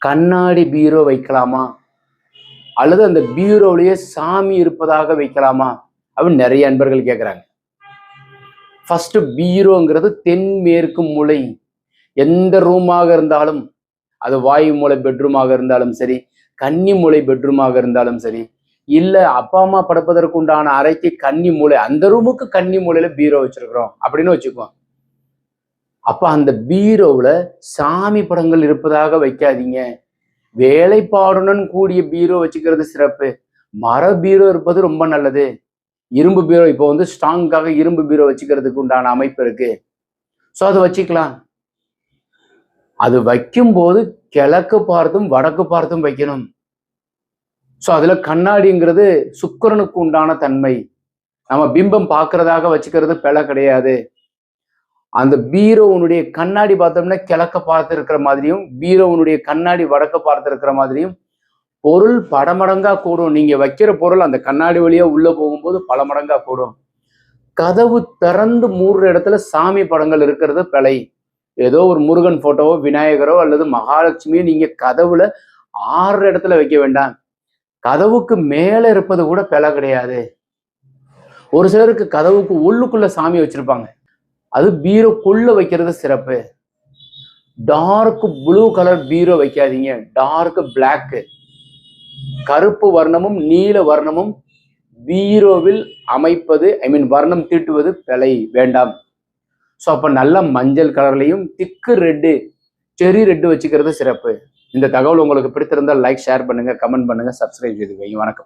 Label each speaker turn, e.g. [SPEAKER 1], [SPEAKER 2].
[SPEAKER 1] கண்ணாடி பீரோ வைக்கலாமா, அல்லது அந்த பீரோவிலேயே சாமி இருப்பதாக வைக்கலாமா அப்படின்னு நிறைய அன்பர்கள் கேட்குறாங்க. ஃபர்ஸ்ட் பீரோங்கிறது தென்மேற்கு மூலை. எந்த ரூமாக இருந்தாலும், அது வாயு மூலை பெட்ரூமாக இருந்தாலும் சரி, கன்னி மூலை பெட்ரூமாக இருந்தாலும் சரி, இல்ல அப்பா அம்மா படுப்பதற்கு உண்டான அறைக்கு கன்னி மூலை, அந்த ரூமுக்கு கன்னி மூலையில பீரோ வச்சிருக்கிறோம் அப்படின்னு வச்சுக்குவோம். அப்ப அந்த பீரோவுல சாமி படங்கள் இருப்பதாக வைக்காதீங்க. வேலைப்பாடுடன் கூடிய பீரோ வச்சுக்கிறது சிறப்பு. மர பீரோ இருப்பது ரொம்ப நல்லது. இரும்பு பீரோ இப்போ வந்து ஸ்ட்ராங்காக இரும்பு பீரோ வச்சுக்கிறதுக்கு உண்டான அமைப்பு இருக்கு. ஸோ அதை வச்சுக்கலாம். அது வைக்கும்போது கிழக்கு பார்த்தும் வடக்கு பார்த்தும் வைக்கணும். ஸோ அதுல கண்ணாடிங்கிறது சுக்கிரனுக்கு உண்டான தன்மை. நம்ம பிம்பம் பார்க்கறதாக வச்சுக்கிறது பிழை கிடையாது. அந்த பீரோவுனுடைய கண்ணாடி பார்த்தோம்னா கிழக்க பார்த்து இருக்கிற மாதிரியும், பீரோவுனுடைய கண்ணாடி வடக்க பார்த்து இருக்கிற மாதிரியும் பொருள் பல மடங்கா கூடும். நீங்க வைக்கிற பொருள் அந்த கண்ணாடி வழியா உள்ள போகும்போது பல மடங்கா கூடும். கதவு திறந்து மூடுற இடத்துல சாமி படங்கள் இருக்கிறது பிழை. ஏதோ ஒரு முருகன் போட்டோவோ, விநாயகரோ அல்லது மகாலட்சுமியோ நீங்க கதவுல 6 இடத்துல வைக்க வேண்டாம். கதவுக்கு மேல இருப்பது கூட பிழை கிடையாது. ஒரு சிலருக்கு கதவுக்கு உள்ளுக்குள்ள சாமி வச்சிருப்பாங்க. அது பீரோக்குள்ள வைக்கிறது சிறப்பு. டார்க் ப்ளூ கலர் பீரோ வைக்காதீங்க. டார்க் பிளாக், கருப்பு வர்ணமும் நீல வர்ணமும் பீரோவில் அமைப்பது, வர்ணம் தீட்டுவது பிழை, வேண்டாம். ஸோ அப்ப நல்ல மஞ்சள் கலர்லையும் திக்கு ரெட்டு, செரி ரெட்டு வச்சுக்கிறது சிறப்பு. இந்த தகவல் உங்களுக்கு பிடித்திருந்தால் லைக், ஷேர் பண்ணுங்க, கமெண்ட் பண்ணுங்க, சப்ஸ்கிரைப் செய்து வைங்க. வணக்கம்.